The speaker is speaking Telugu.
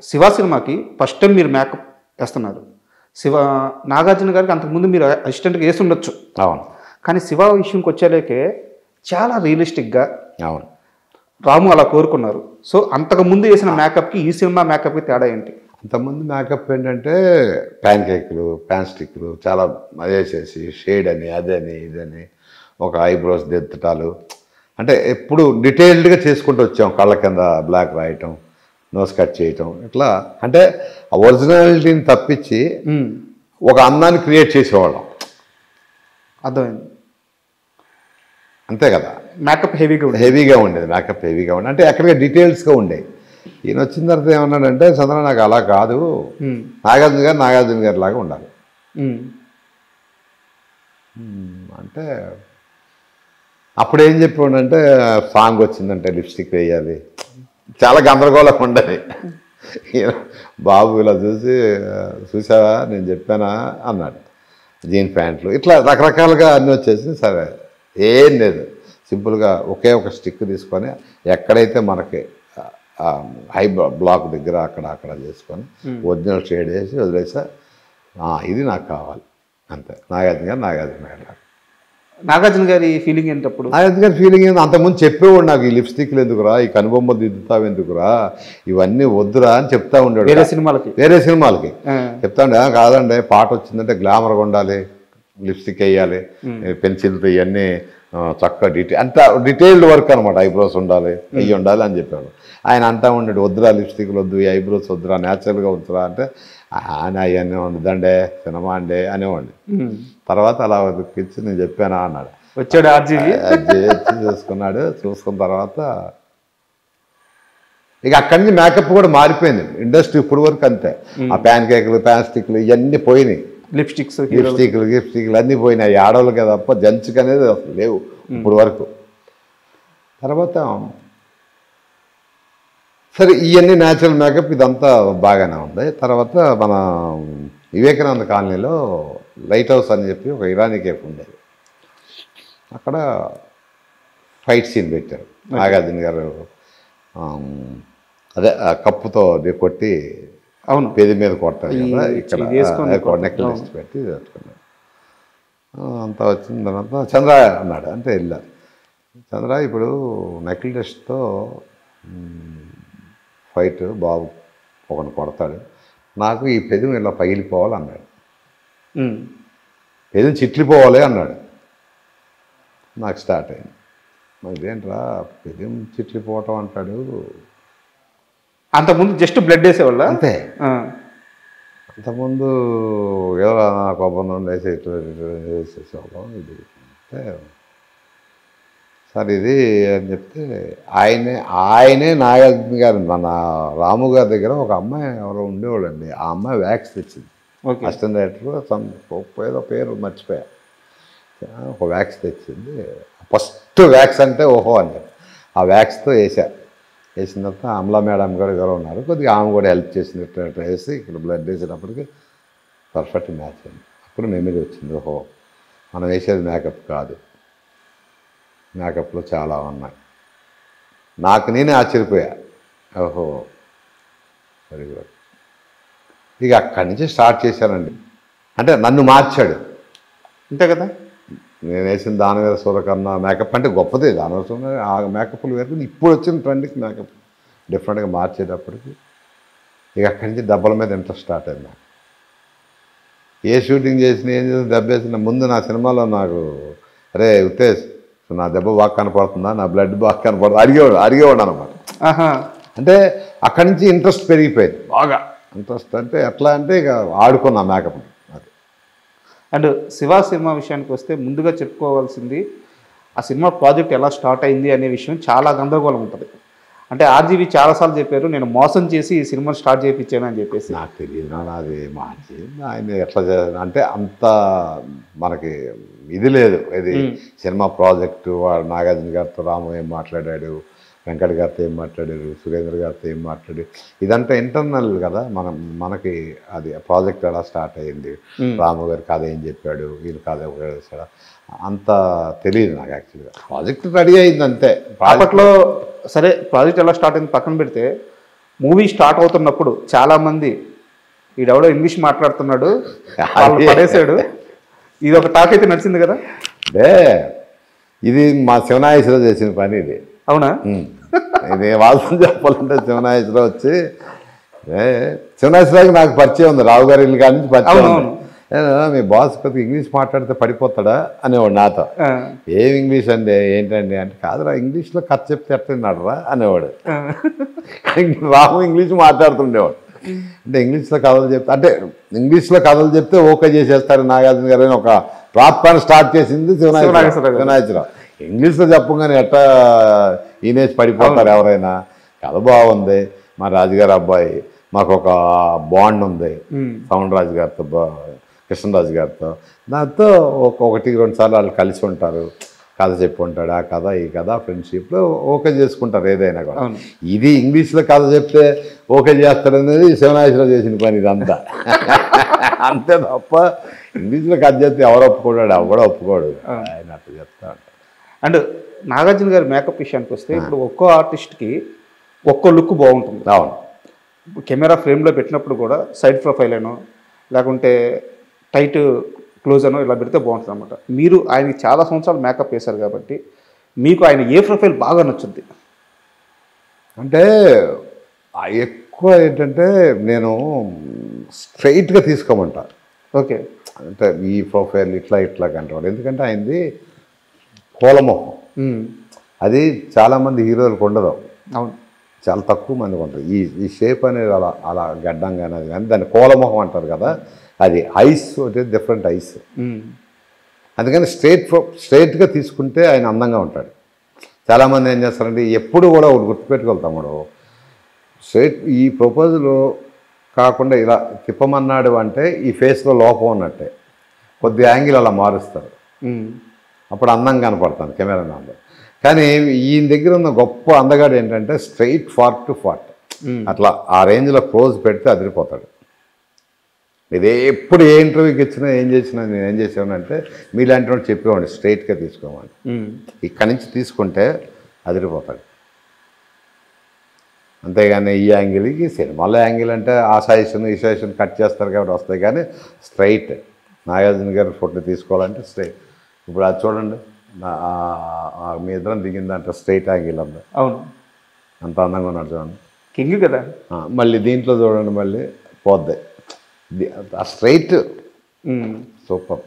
శివ సినిమాకి ఫస్ట్ టైం మీరు మేకప్ వేస్తున్నారు. శివ నాగార్జున గారికి అంతకుముందు మీరు అసిస్టెంట్గా వేసి ఉండొచ్చు. అవును కానీ శివ విషయంకి వచ్చేలేకే చాలా రియలిస్టిక్గా అవును రాము అలా కోరుకున్నారు. సో అంతకుముందు వేసిన మేకప్కి ఈ సినిమా మేకప్కి తేడా ఏంటి? అంతకుముందు మేకప్ ఏంటంటే ప్యాన్ కేకులు ప్యాన్ స్టిక్లు చాలా వేసేసి షేడ్ అని అదని ఇదని ఒక ఐబ్రోస్ దిద్దటాలు, అంటే ఎప్పుడు డీటెయిల్డ్గా చేసుకుంటూ వచ్చాం. కళ్ళ కింద బ్లాక్ రాయటం, నోస్ కట్ చేయటం, ఇట్లా అంటే ఆ ఒరిజినాలిటీని తప్పించి ఒక అందాన్ని క్రియేట్ చేసేవాళ్ళం. అర్థమైంది. అంతే కదా. మేకప్ హెవీగా ఉండేది. మేకప్ హెవీగా ఉండేది అంటే ఎక్కడికి డీటెయిల్స్గా ఉండేవి. ఈయన వచ్చిన తర్వాత ఏమన్నాడంటే, చంద్ర నాకు అలా కాదు, నాగార్జున గారి లాగా ఉండాలి అంటే అప్పుడు ఏం చెప్పాడంటే, సాంగ్ వచ్చిందంటే లిప్స్టిక్ వేయాలి, చాలా గందరగోళంగా ఉండేది. బాబు ఇలా చూసావా నేను చెప్పానా అన్నాడు. జీన్ ప్యాంట్లు ఇట్లా రకరకాలుగా అన్నీ వచ్చేసి, సరే ఏం లేదు సింపుల్గా ఒకే ఒక స్టిక్ తీసుకొని ఎక్కడైతే మనకి హై బ్లాక్ దగ్గర అక్కడ చేసుకొని ఒరిజినల్ షేడ్ వేసి వదిలేసా, ఇది నాకు కావాలి అంతే. నాగార్జున గారి ఫీలింగ్ ఏంటప్పుడు? నాగార్జున గారి ఫీలింగ్ ఏంటి, అంతకుముందు చెప్పేవాడు నాకు, ఈ లిప్స్టిక్లు ఎందుకురా, ఈ కనుబొమ్మలు దిద్దుతావు ఎందుకురా, ఇవన్నీ వద్దురా అని చెప్తా ఉండేవాడు. వేరే సినిమాలకి చెప్తా ఉండే. కాదండి పాట వచ్చిందంటే గ్లామర్గా ఉండాలి, లిప్స్టిక్ వేయాలి, పెన్సిల్తో ఇవన్నీ చక్కగా అంత డీటెయిల్డ్ వర్క్ అనమాట. ఐబ్రోస్ ఉండాలి, అవి ఉండాలి అని చెప్పాడు. ఆయన అంటా ఉండేది, వద్దురా లిప్స్టిక్లు వద్దు, ఈ ఐబ్రోస్ వద్దురా, న్యాచురల్గా వద్దురా అంటే ఆయన అవన్నీ ఉండదండే సినిమా అండే అనేవాడిని. తర్వాత అలా దుఃఖించి నేను చెప్పానా అన్నాడు. వచ్చాడు ఆర్జీవి చూసుకున్నాడు. చూసుకున్న తర్వాత ఇక అక్కడి నుంచి మేకప్ కూడా మారిపోయింది. ఇండస్ట్రీ ఇప్పుడు వరకు అంతే. ఆ ప్యాన్ కేకులు ప్యాన్ స్టిక్లు ఇవన్నీ పోయినాయి. లిప్స్టిక్లు అన్నీ పోయినాయి. ఆడవాళ్ళకే తప్ప జెంట్స్కి అనేది అసలు లేవు ఇప్పుడు వరకు. తర్వాత సరే ఇవన్నీ న్యాచురల్ మేకప్ ఇదంతా బాగానే ఉంది. తర్వాత మన వివేకానంద కాలనీలో లైట్ హౌస్ అని చెప్పి ఒక ఇరానీ కేఫ్ ఉండేది. అక్కడ ఫైట్ సీన్ పెట్టారు. నాగార్జున గారు అదే కప్పుతో కొట్టి అవును పేద మీద కొట్టారు కదా, ఇక్కడ నెక్లెస్ పెట్టి పెట్టుకున్నాడు. అంతా వచ్చిన తర్వాత చంద్ర అన్నాడు. అంటే వెళ్ళారు. చంద్ర ఇప్పుడు నెక్లెస్తో ఫైట్ బాబు ఒకటి కొడతాడు, నాకు ఈ పెదం ఇలా పగిలిపోవాలన్నాడు. పెదం చిట్లిపోవాలి అన్నాడు. నాకు స్టార్ట్ అయింది, ఇదేంట్రా పెదం చిట్లిపోవటం అంటాడు. అంతకుముందు జస్ట్ బ్లడ్ వేసేవాళ్ళ అంతే. అంతకుముందు ఏదో నాకు ఒప్పందం వేసేసేవాళ్ళం. ఇది అంటే సార్ ఇది అని చెప్తే ఆయనే నాగార్జున గారు మన రాము గారి దగ్గర ఒక అమ్మాయి ఎవరో ఉండేవాళ్ళండి. ఆ అమ్మాయి వ్యాక్స్ తెచ్చింది. అసిస్టెంట్ డైరెక్టర్ ఏదో పేరు మర్చిపోయా. ఒక వ్యాక్స్ తెచ్చింది. ఫస్ట్ వ్యాక్స్ అంటే ఓహో అని ఆ వ్యాక్స్తో వేసిన తర్వాత అమలా మేడం గారు ఎవరో ఉన్నారు, కొద్దిగా ఆమె కూడా హెల్ప్ చేసినట్టు వేసి ఇక్కడ బ్లడ్ వేసేటప్పటికి పర్ఫెక్ట్ మ్యాచ్ అయింది. అప్పుడు మెమరీ వచ్చింది, ఓహో మనం వేసేది మేకప్ కాదు, మేకప్లో చాలా ఉన్నాయి. నాకు నేనే ఆశ్చర్యపోయా, ఓహో వెరీ గుడ్. ఇక అక్కడి నుంచి స్టార్ట్ చేశానండి. అంటే నన్ను మార్చాడు అంతే కదా. నేను వేసిన దానివేద సూరకర్ణ మేకప్ అంటే గొప్పదే, దానివసం ఆ మేకప్లు వేరు. ఇప్పుడు వచ్చిన ట్రెండ్కి మేకప్ డిఫరెంట్గా మార్చేటప్పటికి ఇక అక్కడి నుంచి దెబ్బల మీద ఇంట్రెస్ట్ స్టార్ట్ అయింది నాకు. ఏ షూటింగ్ చేసిన ఏం చేసిన దెబ్బేసిన ముందు నా సినిమాలో నాకు అరే ఉత్తేజ్ నా దెబ్బ బాగా కనపడుతుందా, నా బ్లడ్ బాగా కనపడుతుందా అడిగేవాడు అనమాట. అంటే అక్కడి నుంచి ఇంట్రెస్ట్ పెరిగిపోయింది బాగా. ఇంట్రెస్ట్ అంటే ఎట్లా అంటే ఇక ఆడుకున్నా మేకప్. అండ్ శివ సినిమా విషయానికి వస్తే ముందుగా చెప్పుకోవాల్సింది ఆ సినిమా ప్రాజెక్ట్ ఎలా స్టార్ట్ అయింది అనే విషయం చాలా గందరగోళం ఉంటుంది. అంటే ఆర్జీవి చాలాసార్లు చెప్పారు, నేను మోసం చేసి ఈ సినిమా స్టార్ట్ చేయించాను అని చెప్పేసి. నాకు తెలియదు అది మార్చి ఆయన ఎట్లా అంటే అంత మనకి ఇది లేదు. ఇది సినిమా ప్రాజెక్టు వాడు నాగార్జున గారితో రాము ఏం మాట్లాడాడు, వెంకట్ గారితో ఏం మాట్లాడారు, సురేంద్ర గారితో ఏం మాట్లాడారు, ఇదంతా ఇంటర్నల్ కదా. మనకి అది ప్రాజెక్ట్ ఎలా స్టార్ట్ అయ్యింది, రాము గారి కథ ఏం చెప్పాడు, వీళ్ళు కథ చేశాడు, అంత తెలియదు నాకు. యాక్చువల్గా ప్రాజెక్ట్ రెడీ అయింది అంతే. అప్పట్లో సరే ప్రాజెక్ట్ ఎలా స్టార్ట్ అయింది పక్కన పెడితే మూవీ స్టార్ట్ అవుతున్నప్పుడు చాలామంది ఈడెవడో ఇంగ్లీష్ మాట్లాడుతున్నాడు వాళ్ళు పడేశాడు, ఇది ఒక టాక్ అయితే నడిచింది కదా. అంటే ఇది మా శివనాగేశ్వరరావు చేసిన పని ఇది. అవునా? ఇది వాస్తవం చెప్పాలంటే శివనాగేశ్వరరావు వచ్చి శివనాగేశ్వరరావుకి నాకు పరిచయం ఉంది, రావు గారి ఇల్లు కాడి నుంచి పరిచయం ఉంది. మీ బాస్ కొద్దిగా ఇంగ్లీష్ మాట్లాడితే పడిపోతాడా అనేవాడు నాతో. ఏం ఇంగ్లీష్ అండి ఏంటండి అంటే, కాదురా ఇంగ్లీష్లో కథ చెప్తే ఎట్లున్నాడు రా అనేవాడు. రాము ఇంగ్లీష్ మాట్లాడుతుండేవాడు. అంటే ఇంగ్లీష్లో కథలు చెప్తే అంటే ఇంగ్లీష్లో కథలు చెప్తే ఓకే చేసేస్తారు నాగార్జున గారు అని ఒక ప్రాప్తాన్ని స్టార్ట్ చేసింది శివనాగేశ్వరరావు. ఇంగ్లీష్లో చెప్పగానే ఎట్టా ఈనేజ్ పడిపోతారు ఎవరైనా. కథ బాగుంది, మా రాజుగారి అబ్బాయి, మాకు ఒక బాండ్ ఉంది పవన్ రాజు గారితో, కృష్ణరాజు గారితో. దాంతో ఒకటి రెండు సార్లు వాళ్ళు కలిసి ఉంటారు, కథ చెప్పి ఉంటాడు, ఆ కథ ఈ కథ ఫ్రెండ్షిప్లో ఓకే చేసుకుంటారు ఏదైనా కూడా. ఇది ఇంగ్లీష్లో కథ చెప్తే ఓకే చేస్తారనేది శివనాగేశ్వరరావు చేసిన పని ఇదంతా. అంతే తప్ప ఇంగ్లీష్లో కథ చెప్తే ఎవరు ఒప్పుకోడాడు, ఎవడో ఒప్పుకోడు, ఆయన అట్లా చెప్తా ఉంటాడు. అండ్ నాగార్జున గారి మేకప్ విషయానికి వస్తే ఇప్పుడు ఒక్కో ఆర్టిస్ట్కి ఒక్కో లుక్ బాగుంటుంది. అవును, కెమెరా ఫ్రేమ్లో పెట్టినప్పుడు కూడా సైడ్ ప్రొఫైల్ అనో లేకుంటే టైట్ క్లోజ్ అనో ఇలా పెడితే బాగుంటుంది అనమాట. మీరు ఆయనకి చాలా సంవత్సరాలు మేకప్ వేశారు కాబట్టి మీకు ఆయన ఏ ప్రొఫైల్ బాగా నచ్చుద్ది? అంటే ఎక్కువ ఏంటంటే నేను స్ట్రైట్గా తీసుకోమంటా. ఓకే, అంటే ఈ ప్రొఫైల్ ఇట్లా ఇట్లా కంటాడు. ఎందుకంటే ఆయనది కోలమొహం, అది చాలామంది హీరోలకు ఉండదు. అవును, చాలా తక్కువ మందికి ఉంటుంది. ఈ షేప్ అనేది అలా అలా గడ్డంగా అనేది కానీ దాన్ని కోలమొహం అంటారు కదా, అది ఐస్ అంటే డిఫరెంట్ ఐస్. అందుకని స్ట్రైట్గా తీసుకుంటే ఆయన అందంగా ఉంటాడు. చాలామంది ఏం చేస్తారంటే ఎప్పుడు కూడా ఒకటి గుర్తుపెట్టుకెళ్తాము, స్ట్రైట్ ఈ ప్రపోజల్ కాకుండా ఇలా తిప్పమన్నాడు అంటే ఈ ఫేస్లో లోపం ఉన్నట్టే, కొద్ది యాంగిల్ అలా మారుస్తారు, అప్పుడు అందంగా కనపడతాను కెమెరా మ్యాన్లో. కానీ ఈయన దగ్గర ఉన్న గొప్ప అందగాడు ఏంటంటే స్ట్రైట్ ఫార్ట్ టు ఫార్ట్, అట్లా ఆ రేంజ్లో క్లోజ్ పెడితే అదిరిపోతాడు. ఇదే ఎప్పుడు ఏ ఇంటర్వ్యూకి ఇచ్చినా ఏం చేసినా నేను ఏం చేసానంటే మీలాంటి వాడు చెప్పేవాడిని స్ట్రైట్గా తీసుకోమని. ఇక్కడి నుంచి తీసుకుంటే అదిరిపోతాడు. అంతేగాని ఈ యాంగిల్కి సినిమాలో యాంగిల్ అంటే ఆ సైజును ఈ సైజును కట్ చేస్తారు కాబట్టి వస్తాయి, కానీ స్ట్రైట్ నాగార్జున గారి ఫోటో తీసుకోవాలంటే స్ట్రైట్. ఇప్పుడు అది చూడండి, మీ ఇద్దరం దిగిందంటే స్ట్రైట్ యాంగిల్ అంది. అవును, అంత అందంగా ఉన్నాడు చూడండి, కింగ్ కదా. మళ్ళీ దీంట్లో చూడండి మళ్ళీ పోద్ది, ఆ స్ట్రైట్ సూపర్.